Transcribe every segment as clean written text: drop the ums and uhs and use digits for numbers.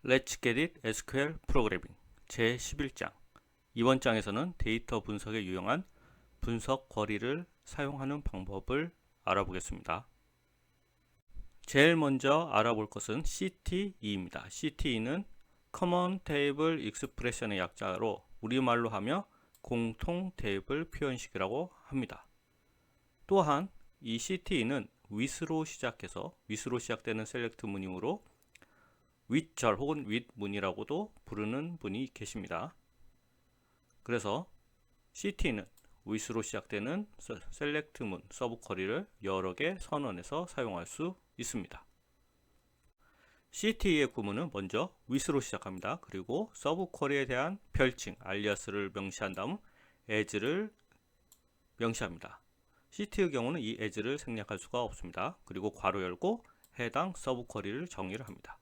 Let's get it SQL 프로그래밍 제11장. 이번 장에서는 데이터 분석에 유용한 분석 쿼리를 사용하는 방법을 알아보겠습니다. 제일 먼저 알아볼 것은 CTE입니다. CTE는 Common Table Expression의 약자로 우리말로 하며 공통 테이블 표현식이라고 합니다. 또한 이 CTE는 with로 시작되는 셀렉트 문이므로 윗절 혹은 윗문이라고도 부르는 분이 계십니다. 그래서 CT는 with로 시작되는 셀렉트 문, 서브 쿼리를 여러 개 선언해서 사용할 수 있습니다. CT의 구문은 먼저 with로 시작합니다. 그리고 서브 쿼리에 대한 별칭, 알리아스를 명시한 다음 as를 명시합니다. CT의 경우는 이 as를 생략할 수가 없습니다. 그리고 괄호 열고 해당 서브 쿼리를 정의를 합니다.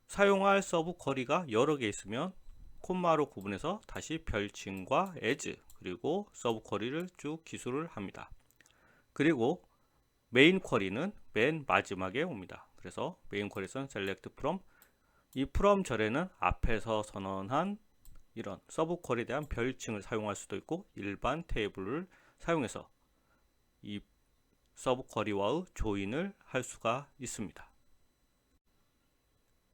사용할 서브 쿼리가 여러 개 있으면 콤마로 구분해서 다시 별칭과 as 그리고 서브 쿼리를 쭉 기술을 합니다. 그리고 메인 쿼리는 맨 마지막에 옵니다. 그래서 메인 쿼리에서는 select from, 이 from 절에는 앞에서 선언한 이런 서브 쿼리에 대한 별칭을 사용할 수도 있고 일반 테이블을 사용해서 이 서브 쿼리와의 조인을 할 수가 있습니다.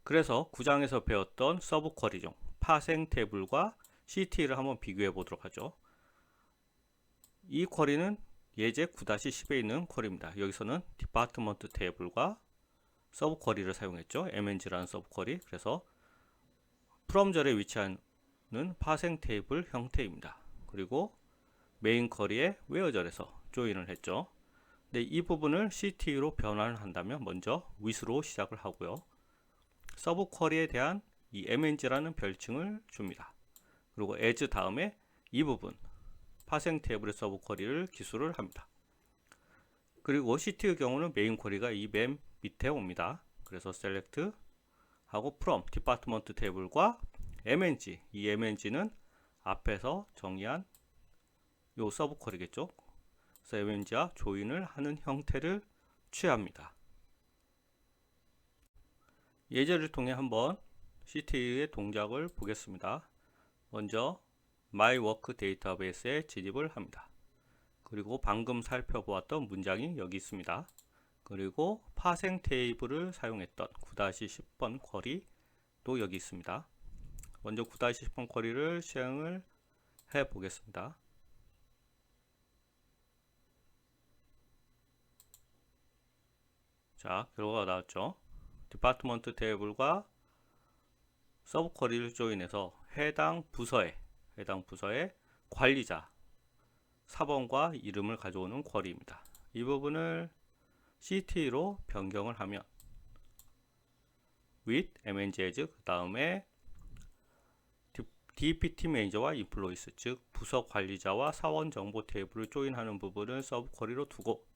그래서 9장에서 배웠던 서브 쿼리 중 파생 테이블과 CT를 한번 비교해 보도록 하죠. 이 쿼리는 예제 9-10에 있는 쿼리입니다. 여기서는 디파트먼트 테이블과 서브 쿼리를 사용했죠. mng라는 서브 쿼리. 그래서 from 절에 위치하는 파생 테이블 형태입니다. 그리고 메인 쿼리의 where 절에서 조인을 했죠. 근데 이 부분을 CT로 변환을 한다면 먼저 with로 시작을 하고요. 서브 쿼리에 대한 이 mng라는 별칭을 줍니다. 그리고 as 다음에 이 부분 파생 테이블의 서브 쿼리를 기술을 합니다. 그리고 CT의 경우는 메인 쿼리가 이 맨 밑에 옵니다. 그래서 select 하고 from 디파트먼트 테이블과 mng, 이 mng는 앞에서 정의한 요 서브 쿼리겠죠. 그래서 mng와 조인을 하는 형태를 취합니다. 예제를 통해 한번 CT의 동작을 보겠습니다. 먼저 myWork 데이터베이스에 진입을 합니다. 그리고 방금 살펴보았던 문장이 여기 있습니다. 그리고 파생 테이블을 사용했던 9-10번 쿼리도 여기 있습니다. 먼저 9-10번 쿼리를 시행을 해 보겠습니다. 자, 결과가 나왔죠. 디파트먼트 테이블과 서브 쿼리를 조인해서 해당 부서의 관리자 4번과 이름을 가져오는 쿼리입니다. 이 부분을 CT로 변경을 하면 with mng as 그 다음에 DPT 매니저와 인플로이스 즉 부서 관리자와 사원 정보 테이블을 조인하는 부분을 서브 쿼리로 두고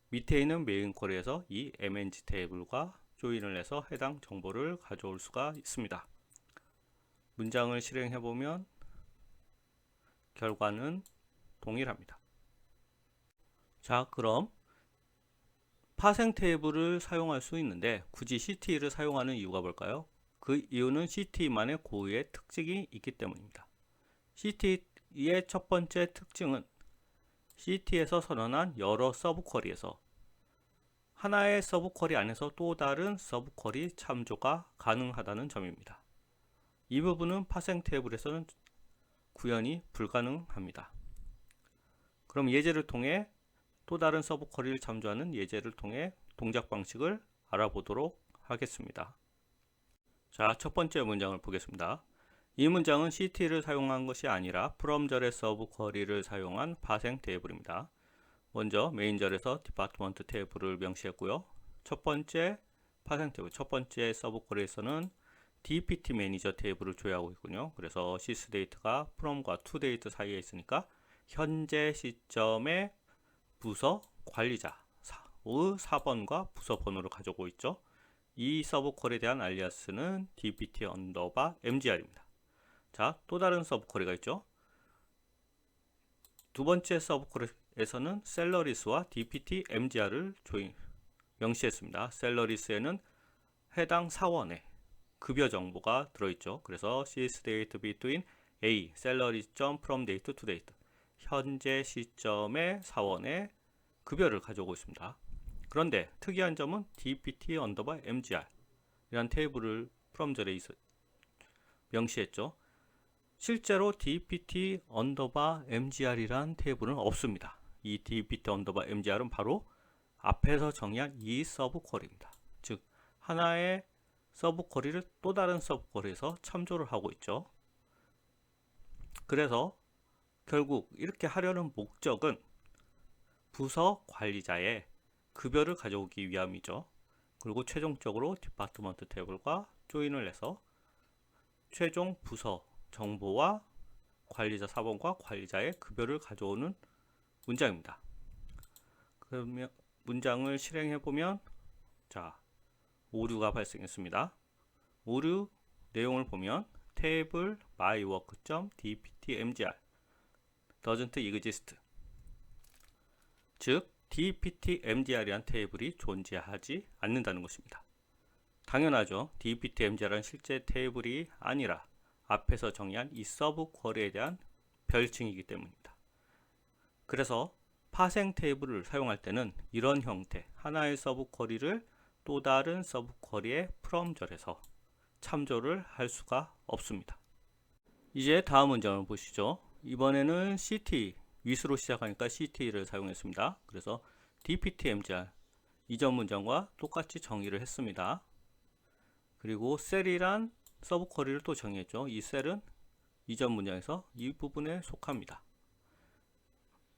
밑에 있는 메인 쿼리에서 이 mng 테이블과 조인을 해서 해당 정보를 가져올 수가 있습니다. 문장을 실행해 보면 결과는 동일합니다. 자, 그럼 파생 테이블을 사용할 수 있는데 굳이 CT를 사용하는 이유가 뭘까요? 그 이유는 CT만의 고유의 특징이 있기 때문입니다. CT의 첫 번째 특징은 CT에서 선언한 여러 서브 쿼리에서 하나의 서브 쿼리 안에서 또 다른 서브 쿼리 참조가 가능하다는 점입니다. 이 부분은 파생 테이블에서는 구현이 불가능합니다. 그럼 예제를 통해 또 다른 서브 쿼리를 참조하는 예제를 통해 동작 방식을 알아보도록 하겠습니다. 자, 첫 번째 문장을 보겠습니다. 이 문장은 CT를 사용한 것이 아니라 from 절의 서브 쿼리를 사용한 파생 테이블입니다. 먼저 메인 절에서 디파트먼트 테이블을 명시했고요. 첫 번째 파생 테이블, 첫 번째 서브 쿼리에서는 DPT 매니저 테이블을 조회하고 있군요. 그래서 sysDate가 from과 toDate 사이에 있으니까 현재 시점에 부서 관리자의 4번과 부서 번호를 가지고 있죠. 이 서브 쿼리에 대한 알리아스는 dpt mgr입니다. 자, 또 다른 서브 쿼리가 있죠. 두 번째 서브 쿼리에서는 셀러리스와 dpt mgr을 명시했습니다. 셀러리스에는 해당 사원에 급여 정보가 들어있죠. 그래서 sys date between A salary from date to date 현재 시점의 사원의 급여를 가져오고 있습니다. 그런데 특이한 점은 dpt mgr 이란 테이블을 프롬절에 명시했죠. 실제로 dpt mgr이란 테이블은 없습니다. 이 dpt mgr은 바로 앞에서 정의한 이 서브 쿼리입니다. 즉 하나의 서브 쿼리를 또 다른 서브 쿼리에서 참조를 하고 있죠. 그래서 결국 이렇게 하려는 목적은 부서 관리자의 급여를 가져오기 위함이죠. 그리고 최종적으로 디파트먼트 테이블과 조인을 해서 최종 부서 정보와 관리자 사본과 관리자의 급여를 가져오는 문장입니다. 그러면 문장을 실행해 보면 자, 오류가 발생했습니다. 오류 내용을 보면 테이블 mywork.dpt.mgr doesn't exist. 즉 dpt.mgr이란 테이블이 존재하지 않는다는 것입니다. 당연하죠. dpt.mgr은 실제 테이블이 아니라 앞에서 정의한 이 서브 쿼리에 대한 별칭이기 때문입니다. 그래서 파생 테이블을 사용할 때는 이런 형태, 하나의 서브 쿼리를 또 다른 서브 쿼리의 프롬절에서 참조를 할 수가 없습니다. 이제 다음 문장을 보시죠. 이번에는 CT, 위스로 시작하니까 CT를 사용했습니다. 그래서 dpt.mgr 이전 문장과 똑같이 정의를 했습니다. 그리고 셀이란 서브 쿼리를 또 정의했죠. 이 셀은 이전 문장에서 이 부분에 속합니다.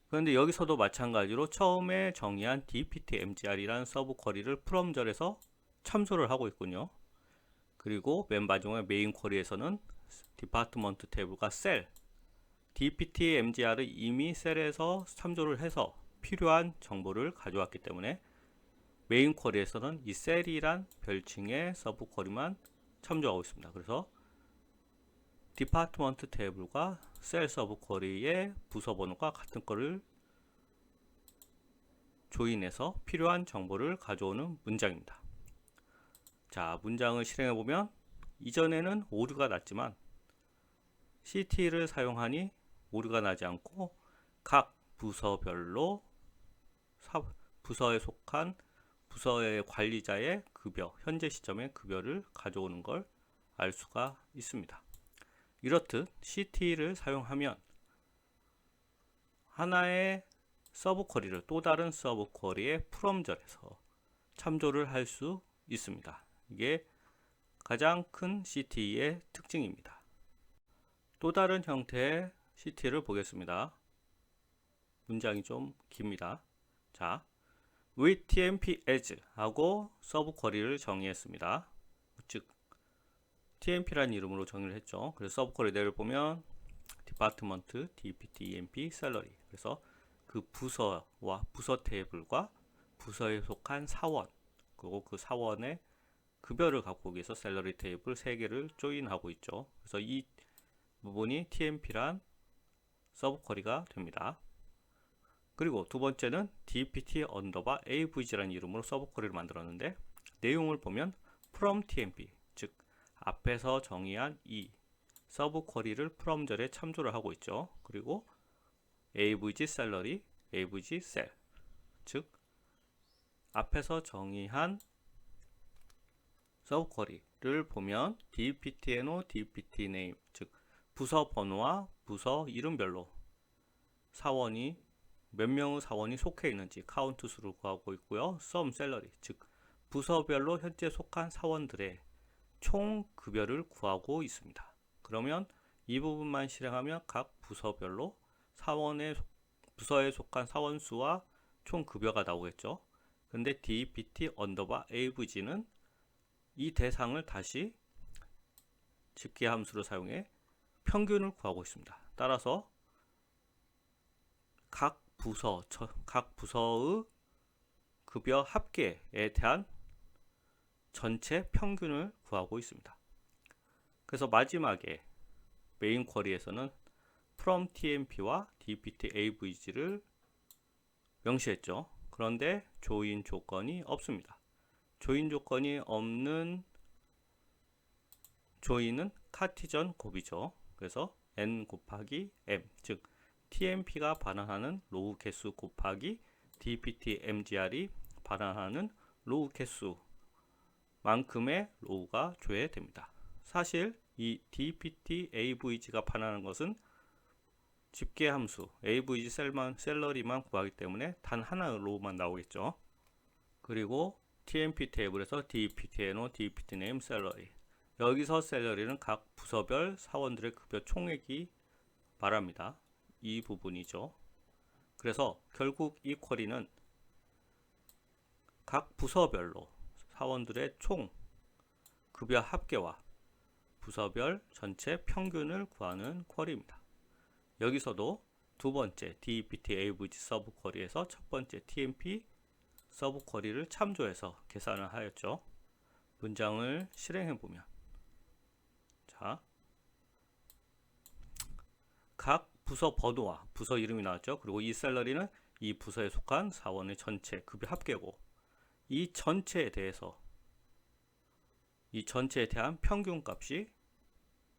그런데 여기서도 마찬가지로 처음에 정의한 dpt.mgr이라는 서브 쿼리를 프롬절에서 참조를 하고 있군요. 그리고 맨 마지막에 메인 쿼리에서는 디파트먼트 테이블과 셀 dpt.mgr을 이미 셀에서 참조를 해서 필요한 정보를 가져왔기 때문에 메인 쿼리에서는 이 셀이란 별칭의 서브 쿼리만 참조하고 있습니다. 그래서 디파트먼트 테이블과 셀 서브 쿼리의 부서 번호가 같은 거를 조인해서 필요한 정보를 가져오는 문장입니다. 자, 문장을 실행해 보면 이전에는 오류가 났지만 CT를 사용하니 오류가 나지 않고 각 부서별로 부서에 속한 부서의 관리자의 급여, 현재 시점의 급여를 가져오는 걸 알 수가 있습니다. 이렇듯 CT를 사용하면 하나의 서브 쿼리를 또 다른 서브 쿼리의 프롬절에서 참조를 할 수 있습니다. 이게 가장 큰 CT의 특징입니다. 또 다른 형태의 CT를 보겠습니다. 문장이 좀 깁니다. 자, with tmp as 하고 서브 쿼리를 정의했습니다. 즉 tmp라는 이름으로 정의를 했죠. 그래서 서브 쿼리 내를 보면 디파트먼트 dpt.emp salary 그래서 그 부서와 부서 테이블과 부서에 속한 사원 그리고 그 사원의 급여를 갖고 오기 위해서 셀러리 테이블 3개를 조인하고 있죠. 그래서 이 부분이 tmp란 서브 쿼리가 됩니다. 그리고 두 번째는 dpt_avg라는 이름으로 서브 쿼리를 만들었는데 내용을 보면 from tmp 즉 앞에서 정의한 이 서브 쿼리를 프롬절에 참조를 하고 있죠. 그리고 avg salary, avg cell 즉 앞에서 정의한 서브 쿼리를 보면 dptno, dptname 즉 부서 번호와 부서 이름별로 사원이 몇 명의 사원이 속해 있는지 카운트 수를 구하고 있고요. sum salary 즉 부서별로 현재 속한 사원들의 총 급여를 구하고 있습니다. 그러면 이 부분만 실행하면 각 부서별로 부서에 속한 사원 수와 총 급여가 나오겠죠. 근데 dpt_avg는 이 대상을 다시 집계 함수를 사용해 평균을 구하고 있습니다. 따라서 각 부서의 급여 합계에 대한 전체 평균을 구하고 있습니다. 그래서 마지막에 메인 쿼리에서는 from tmp와 dpt_avg를 명시했죠. 그런데 조인 조건이 없습니다. 조인 조건이 없는 조인은 카티전 곱이죠. 그래서 n 곱하기 m, 즉 TMP가 반환하는 로우 개수 곱하기 DPT MGR이 반환하는 로우 개수만큼의 로우가 조회됩니다. 사실 이 DPT AVG가 반환하는 것은 집계 함수 AVG 셀러리만 구하기 때문에 단 하나의 로우만 나오겠죠. 그리고 TMP 테이블에서 DPT NO, DPT NAME, 셀러리, 여기서 셀러리는 각 부서별 사원들의 급여 총액이 말합니다. 이 부분이죠. 그래서 결국 이 쿼리는 각 부서별로 사원들의 총 급여 합계와 부서별 전체 평균을 구하는 쿼리입니다. 여기서도 두 번째 DPT AVG 서브 쿼리에서 첫 번째 TMP 서브 쿼리를 참조해서 계산을 하였죠. 문장을 실행해 보면, 자, 각 부서 번호와 부서 이름이 나왔죠. 그리고 이 셀러리는 이 부서에 속한 사원의 전체 급여 합계고, 이 전체에 대한 평균 값이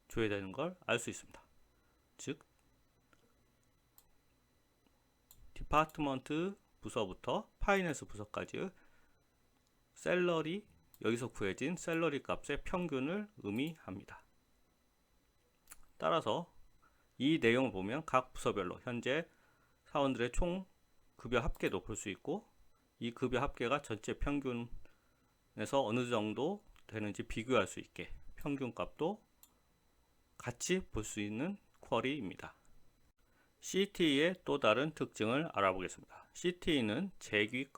조회되는 걸 알 수 있습니다. 즉 디파트먼트 부서부터 파이낸스 부서까지의 셀러리, 여기서 구해진 셀러리 값의 평균을 의미합니다. 따라서 이 내용을 보면 각 부서별로 현재 사원들의 총 급여 합계도 볼 수 있고, 이 급여 합계가 전체 평균에서 어느 정도 되는지 비교할 수 있게 평균 값도 같이 볼 수 있는 쿼리입니다. CTE의 또 다른 특징을 알아보겠습니다. CTE는 재귀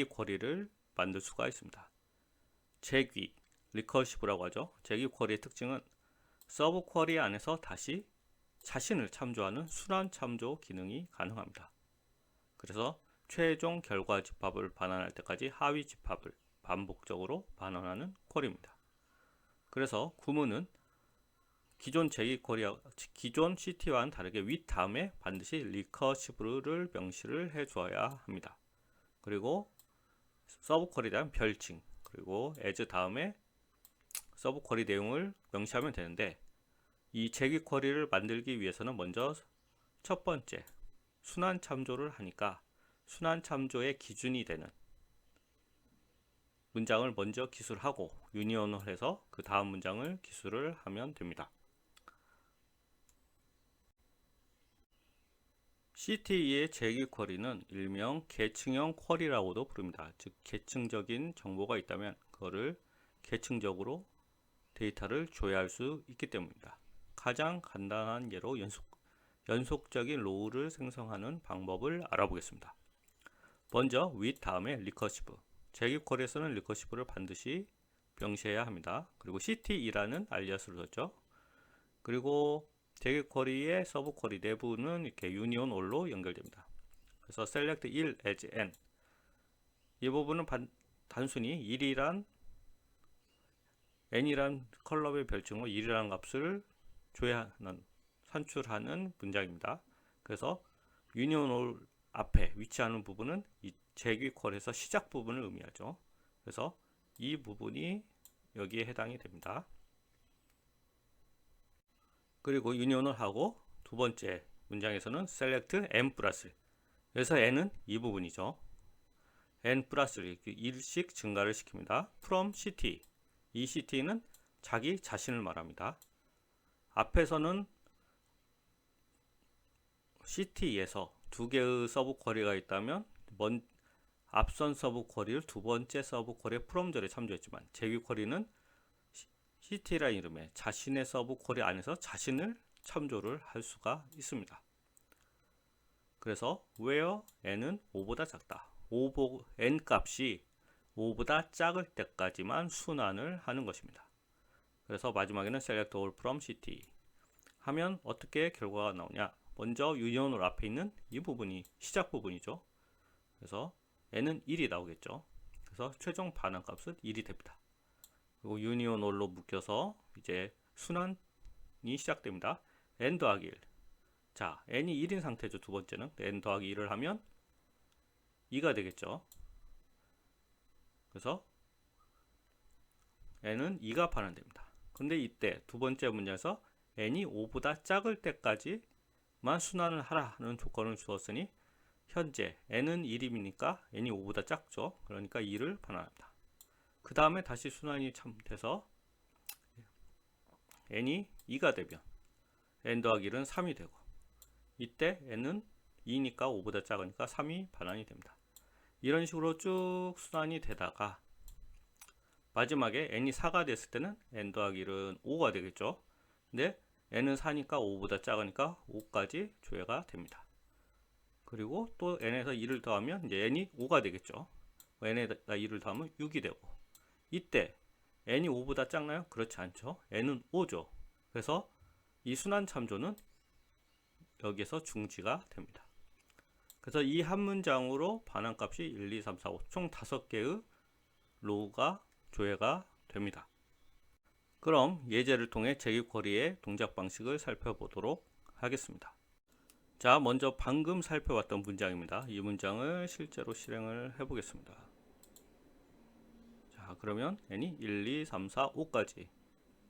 쿼리를 만들 수가 있습니다. 재귀, 리커시브라고 하죠. 재귀 쿼리의 특징은 서브 쿼리 안에서 다시 자신을 참조하는 순환 참조 기능이 가능합니다. 그래서 최종 결과 집합을 반환할 때까지 하위 집합을 반복적으로 반환하는 쿼리입니다. 그래서 구문은 기존 기존 CT와는 다르게 with 다음에 반드시 리커시브를 명시를 해줘야 합니다. 그리고 서브 쿼리에 대한 별칭, 그리고 as 다음에 서브 쿼리 내용을 명시하면 되는데, 이 재귀 쿼리를 만들기 위해서는 먼저 첫 번째 순환 참조를 하니까 순환 참조의 기준이 되는 문장을 먼저 기술하고 유니온을 해서 그 다음 문장을 기술을 하면 됩니다. CTE의 재귀 쿼리는 일명 계층형 쿼리라고도 부릅니다. 즉 계층적인 정보가 있다면 그거를 계층적으로 데이터를 조회할 수 있기 때문입니다. 가장 간단한 예로 연속적인 로우를 생성하는 방법을 알아보겠습니다. 먼저 with 다음에 리커시브, 재귀 쿼리에서는 리커시브를 반드시 명시해야 합니다. 그리고 CTE라는 알리아스를 줬죠. 그리고 재귀 쿼리의 서브 쿼리 내부는 이렇게 유니온 올로 연결됩니다. 그래서 select 1 as n, 이 부분은 단순히 1이란 n이란 컬럼의 별칭으로 1이라는 값을 조회하는, 산출하는 문장입니다. 그래서 유니온 올 앞에 위치하는 부분은 이 재귀 쿼리에서 시작 부분을 의미하죠. 그래서 이 부분이 여기에 해당이 됩니다. 그리고 유니온을 하고 두 번째 문장에서는 select n 플러스, 그래서 n은 이 부분이죠. n 플러스 1씩 증가를 시킵니다. from CT, 이 CT는 자기 자신을 말합니다. 앞에서는 CT에서 두 개의 서브 쿼리가 있다면 앞선 서브 쿼리를 두 번째 서브 쿼리의 프롬절에 참조했지만, 재귀 쿼리는 CT라는 이름의 자신의 서브 쿼리 안에서 자신을 참조를 할 수가 있습니다. 그래서 where n은 5보다 작다, n 값이 5보다 작을 때까지만 순환을 하는 것입니다. 그래서 마지막에는 select all from CT 하면 어떻게 결과가 나오냐, 먼저 유니온을 앞에 있는 이 부분이 시작 부분이죠. 그래서 n은 1이 나오겠죠. 그래서 최종 반환 값은 1이 됩니다. 그리고 유니온 올로 묶여서 이제 순환이 시작됩니다. n 더하기 1, 자 n이 1인 상태죠. 두 번째는 n 더하기 1을 하면 2가 되겠죠. 그래서 n은 2가 반환됩니다. 근데 이때 두 번째 문제에서 n이 5보다 작을 때까지만 순환을 하라는 조건을 주었으니 현재 n은 1이니까 n이 5보다 작죠. 그러니까 2를 반환합니다. 그 다음에 다시 순환이 돼서 n이 2가 되면 n 더하기 1은 3이 되고, 이때 n은 2니까 5보다 작으니까 3이 반환이 됩니다. 이런 식으로 쭉 순환이 되다가 마지막에 n이 4가 됐을 때는 n 더하기 1은 5가 되겠죠. 근데 n은 4니까 5보다 작으니까 5까지 조회가 됩니다. 그리고 또 n에서 2를 더하면 이제 n이 5가 되겠죠. n에다 2를 더하면 6이 되고, 이때 n이 5보다 작나요? 그렇지 않죠. n은 5죠. 그래서 이 순환 참조는 여기에서 중지가 됩니다. 그래서 이 한 문장으로 반환값이 1, 2, 3, 4, 5 총 5개의 로우가 조회가 됩니다. 그럼 예제를 통해 제기 쿼리의 동작 방식을 살펴보도록 하겠습니다. 자, 먼저 방금 살펴봤던 문장입니다. 이 문장을 실제로 실행을 해보겠습니다. 자, 그러면 n이 1, 2, 3, 4, 5까지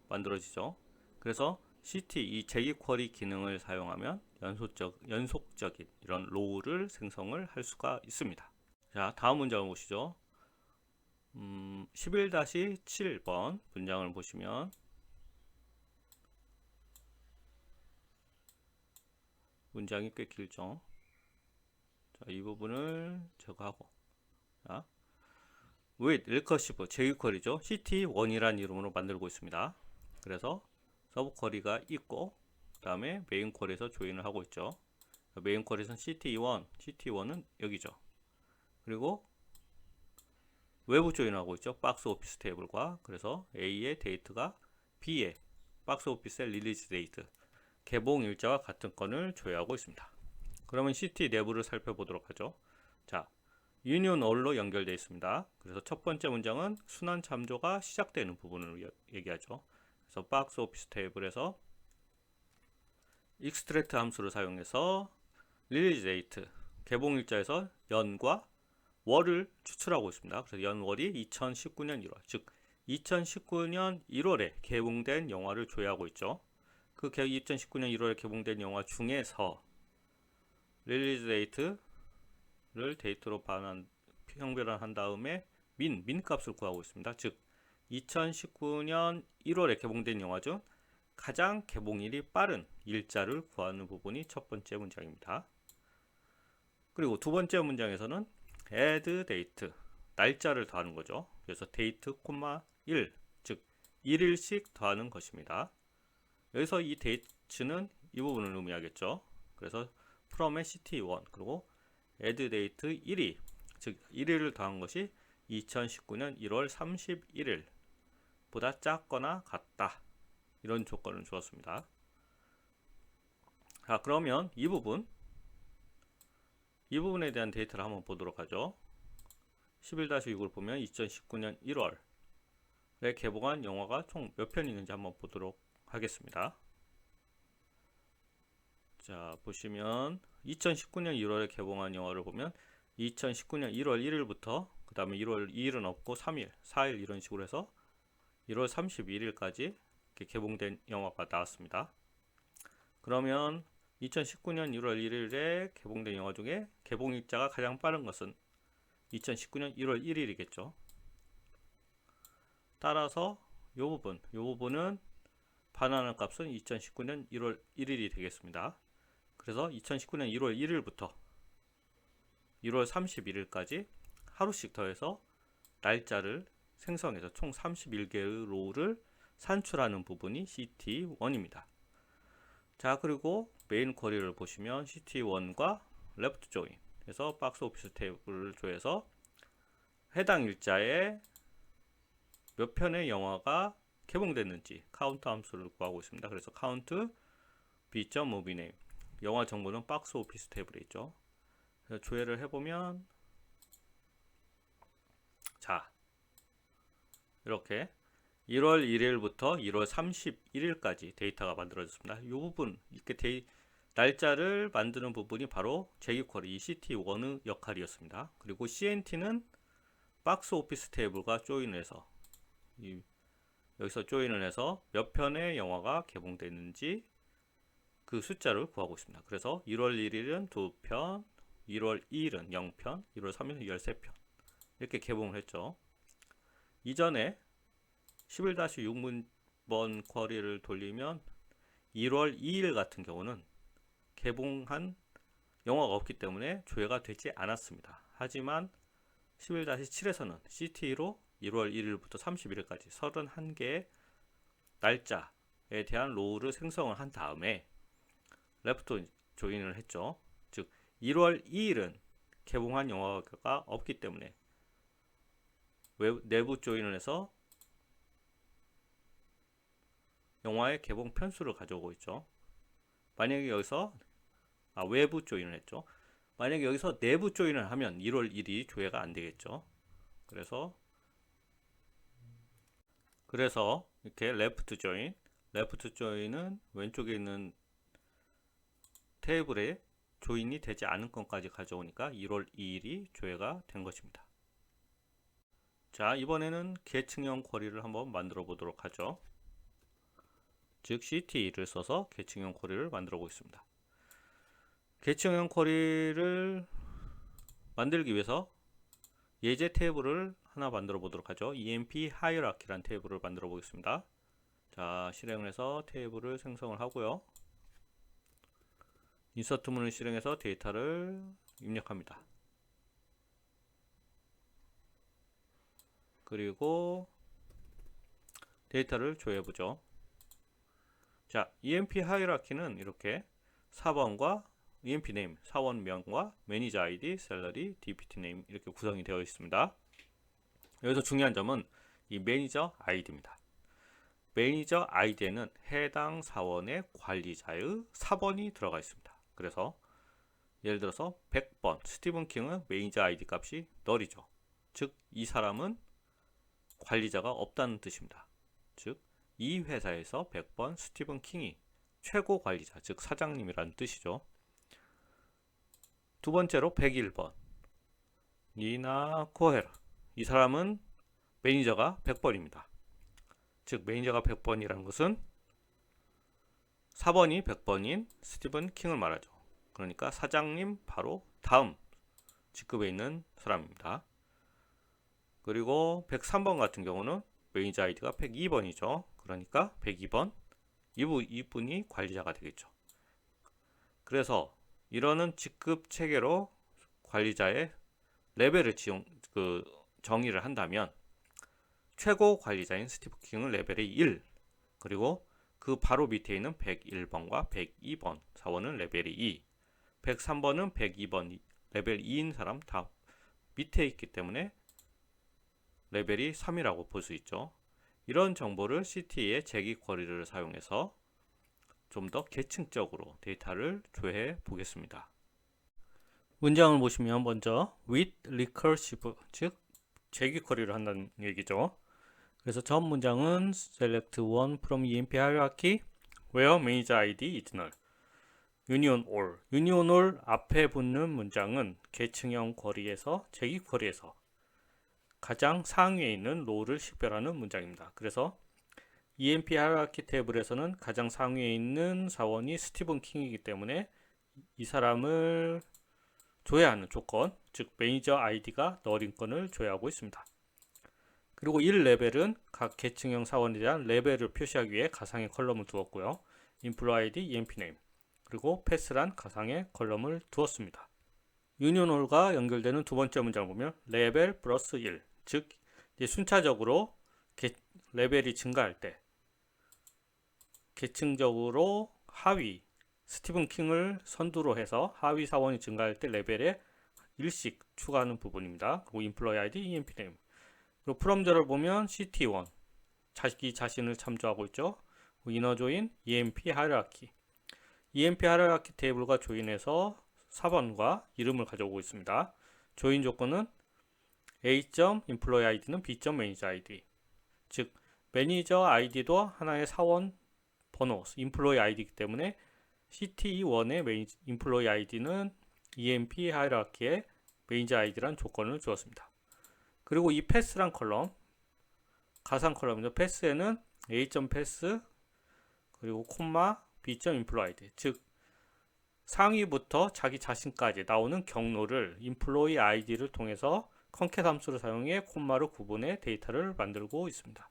만들어지죠. 그래서 CT 이 제기 쿼리 기능을 사용하면 연속적인 이런 로우를 생성을 할 수가 있습니다. 자, 다음 문장을 보시죠. 11-7번 문장을 보시면 문장이 꽤 길죠. 자, 이 부분을 제거하고, 자, with recursive 제기 쿼리죠. CT1이라는 이름으로 만들고 있습니다. 그래서 서브 쿼리가 있고, 그 다음에 메인 쿼리에서 조인을 하고 있죠. 메인 쿼리에서는 CT1은 여기죠. 그리고 외부 조인을 하고 있죠. 박스 오피스 테이블과. 그래서 A의 데이트가 B의 박스 오피스의 릴리즈 데이트, 개봉 일자와 같은 건을 조회하고 있습니다. 그러면 CT 내부를 살펴보도록 하죠. 자, 유니온 all로 연결되어 있습니다. 그래서 첫 번째 문장은 순환 참조가 시작되는 부분을 얘기하죠. 그래서 박스 오피스 테이블에서 extract 함수를 사용해서 릴리즈 데이트, 개봉 일자에서 연과 월을 추출하고 있습니다. 그래서 연월이 2019년 1월, 즉 2019년 1월에 개봉된 영화를 조회하고 있죠. 그 2019년 1월에 개봉된 영화 중에서 릴리즈 데이트를 데이트로 형별한 다음에 민 값을 구하고 있습니다. 즉 2019년 1월에 개봉된 영화 중 가장 개봉일이 빠른 일자를 구하는 부분이 첫 번째 문장입니다. 그리고 두 번째 문장에서는 add date, 날짜를 더하는 거죠. 그래서 date, 1, 즉 1일씩 더하는 것입니다. 여기서 이 date는 이 부분을 의미하겠죠. 그래서 from의 ct1, 그리고 add date 1이, 즉 1일을 더한 것이 2019년 1월 31일 보다 작거나 같다, 이런 조건을 주었습니다. 자, 그러면 이 부분에 대한 데이터를 한번 보도록 하죠. 11-6을 보면 2019년 1월에 개봉한 영화가 총 몇 편 있는지 한번 보도록 하겠습니다. 자, 보시면 2019년 1월에 개봉한 영화를 보면 2019년 1월 1일부터 그 다음에 1월 2일은 없고 3일, 4일 이런 식으로 해서 1월 31일까지 개봉된 영화가 나왔습니다. 그러면 2019년 1월 1일에 개봉된 영화 중에 개봉일자가 가장 빠른 것은 2019년 1월 1일이겠죠. 따라서 이 부분은 반환한 값은 2019년 1월 1일이 되겠습니다. 그래서 2019년 1월 1일부터 1월 31일까지 하루씩 더해서 날짜를 생성해서 총 31개의 로우를 산출하는 부분이 CT1입니다. 자, 그리고 메인 쿼리를 보시면 CT1과 레프트 조인 해서 박스 오피스 테이블을 조회해서 해당 일자에 몇 편의 영화가 개봉됐는지 카운트 함수를 구하고 있습니다. 그래서 count b.movie name, 영화 정보는 박스 오피스 테이블에 있죠. 그래서 조회를 해보면, 자, 이렇게 1월 1일부터 1월 31일까지 데이터가 만들어졌습니다. 이 부분, 이렇게 날짜를 만드는 부분이 바로 제기 쿼리 CT1의 역할이었습니다. 그리고 CNT는 박스 오피스 테이블과 조인해서 이 여기서 조인을 해서 몇 편의 영화가 개봉됐는지 그 숫자를 구하고 있습니다. 그래서 1월 1일은 2편, 1월 2일은 0편, 1월 3일은 13편 이렇게 개봉을 했죠. 이전에 11-6번 쿼리를 돌리면 1월 2일 같은 경우는 개봉한 영화가 없기 때문에 조회가 되지 않았습니다. 하지만 11-7에서는 CT로 1월 1일부터 31일까지 31개의 날짜에 대한 로우를 생성을 한 다음에 레프트 조인을 했죠. 즉 1월 2일은 개봉한 영화가 없기 때문에 내부 조인을 해서 영화의 개봉 편수를 가져오고 있죠. 만약에 여기서 외부 조인을 했죠. 만약에 여기서 내부 조인을 하면 1월 1일이 조회가 안 되겠죠. 그래서 이렇게 레프트 조인은 왼쪽에 있는 테이블에 조인이 되지 않은 건까지 가져오니까 1월 2일이 조회가 된 것입니다. 자, 이번에는 계층형 쿼리를 한번 만들어 보도록 하죠. 즉 CT를 써서 계층형 쿼리를 만들어 보겠습니다. 계층형 쿼리를 만들기 위해서 예제 테이블을 하나 만들어 보도록 하죠. EMP 하이라키라는 테이블을 만들어 보겠습니다. 자, 실행을 해서 테이블을 생성을 하고요. 인서트 문을 실행해서 데이터를 입력합니다. 그리고 데이터를 조회해 보죠. 자, EMP 하이라키는 이렇게 사번과 EMP 네임, 사원명과 매니저 아이디, 셀러리, DPT 네임 이렇게 구성이 되어 있습니다. 여기서 중요한 점은 이 매니저 아이디입니다. 매니저 아이디에는 해당 사원의 관리자의 사번이 들어가 있습니다. 그래서 예를 들어서 100번 스티븐 킹은 매니저 아이디 값이 널이죠. 즉 이 사람은 관리자가 없다는 뜻입니다. 즉 이 회사에서 100번 스티븐 킹이 최고 관리자, 즉 사장님이라는 뜻이죠. 두 번째로 101번 니나 코헤라, 이 사람은 매니저가 100번입니다. 즉 매니저가 100번이라는 것은 4번이 100번인 스티븐 킹을 말하죠. 그러니까 사장님 바로 다음 직급에 있는 사람입니다. 그리고 103번 같은 경우는 매니저 아이디가 102번이죠. 그러니까 102번 이분이 관리자가 되겠죠. 그래서 이러는 직급 체계로 관리자의 레벨을 정의를 한다면 최고 관리자인 스티븐 킹은 레벨이 1, 그리고 그 바로 밑에 있는 101번과 102번 사원은 레벨이 2, 103번은 102번 레벨 2인 사람 다 밑에 있기 때문에 레벨이 3이라고 볼 수 있죠. 이런 정보를 CT의 제기 쿼리를 사용해서 좀 더 계층적으로 데이터를 조회해 보겠습니다. 문장을 보시면 먼저 with recursive, 즉 제기 쿼리를 한다는 얘기죠. 그래서 전 문장은 select one from EMP hierarchy where manager ID is null. union all. union all 앞에 붙는 문장은 계층형 쿼리에서 제기 쿼리에서 가장 상위에 있는 로우를 식별하는 문장입니다. 그래서 EMP 하이라키 테이블에서는 가장 상위에 있는 사원이 스티븐 킹이기 때문에 이 사람을 조회하는 조건, 즉 매니저 아이디가 널인권을 조회하고 있습니다. 그리고 1레벨은 각 계층형 사원에 대한 레벨을 표시하기 위해 가상의 컬럼을 두었고요. 인플로 아이디, EMP 네임, 그리고 패스란 가상의 컬럼을 두었습니다. 유니온 올과 연결되는 두 번째 문장을 보면 레벨 플러스 1, 즉 순차적으로 레벨이 증가할 때 계층적으로 하위 스티븐 킹을 선두로 해서 하위 사원이 증가할 때 레벨에 1씩 추가하는 부분입니다. 그리고 인플로이 아이디, EMP 네임. 그리고 프롬저를 보면 CT1 자기 자신을 참조하고 있죠. 이너 조인, EMP 하이라키. EMP 하이라키 테이블과 조인해서 4번과 이름을 가져오고 있습니다. 조인 조건은 A.employee id는 B.manager id. 즉 매니저 아이디도 하나의 사원 번호, employee id이기 때문에 CT1의 employee id는 EMP 하이라키의 매니저 아이디란 조건을 주었습니다. 그리고 이 패스란 컬럼, 가상 컬럼이죠. 패스에는 A.pass 그리고 콤마 B.employed, 즉 상위부터 자기 자신까지 나오는 경로를 employee id를 통해서 concat 함수를 사용해 콤마로 구분해 데이터를 만들고 있습니다.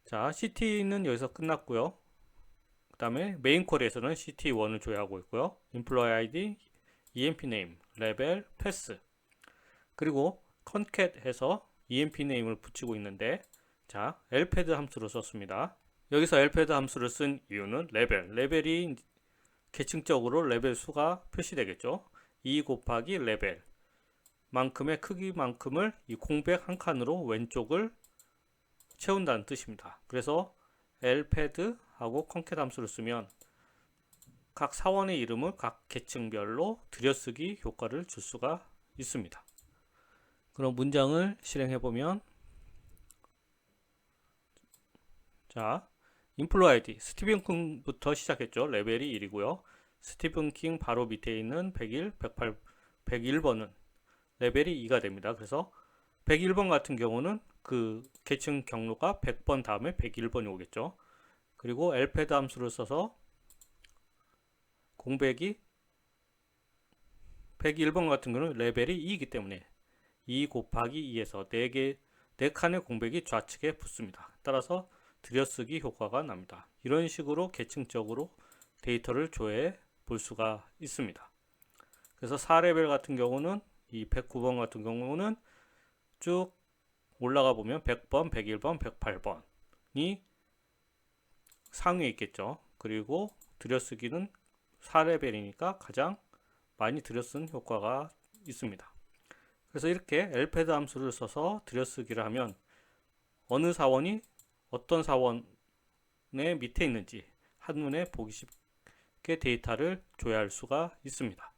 자, ct는 여기서 끝났고요. 그 다음에 메인 콜에서는 ct1을 조회하고 있고요. employee id, emp name, 레벨, pass, 그리고 concat해서 emp name을 붙이고 있는데, 자, lpad 함수를 썼습니다. 여기서 lpad 함수를 쓴 이유는 레벨이 계층적으로 레벨 수가 표시되겠죠. 2 곱하기 레벨 만큼의 크기만큼을 이 공백 한 칸으로 왼쪽을 채운다는 뜻입니다. 그래서 lpad 하고 concat 함수를 쓰면 각 사원의 이름을 각 계층별로 들여쓰기 효과를 줄 수가 있습니다. 그럼 문장을 실행해 보면, 자, employee ID 스티븐 킹부터 시작했죠. 레벨이 1이고요. 스티븐 킹 바로 밑에 있는 101, 108, 101번은 레벨이 2가 됩니다. 그래서 101번 같은 경우는 그 계층 경로가 100번 다음에 101번이 오겠죠. 그리고 lpad 함수를 써서 공백이 101번 같은 경우는 레벨이 2이기 때문에 2 곱하기 2에서 4칸의 공백이 좌측에 붙습니다. 따라서 들여쓰기 효과가 납니다. 이런 식으로 계층적으로 데이터를 조회해 볼 수가 있습니다. 그래서 4레벨 같은 경우는, 이 109번 같은 경우는 쭉 올라가 보면 100번, 101번, 108번이 상위에 있겠죠. 그리고 들여쓰기는 4레벨이니까 가장 많이 들여쓴 효과가 있습니다. 그래서 이렇게 lpad 함수를 써서 들여쓰기를 하면 어느 사원이 어떤 사원의 밑에 있는지 한눈에 보기 쉽게 데이터를 조회할 수가 있습니다.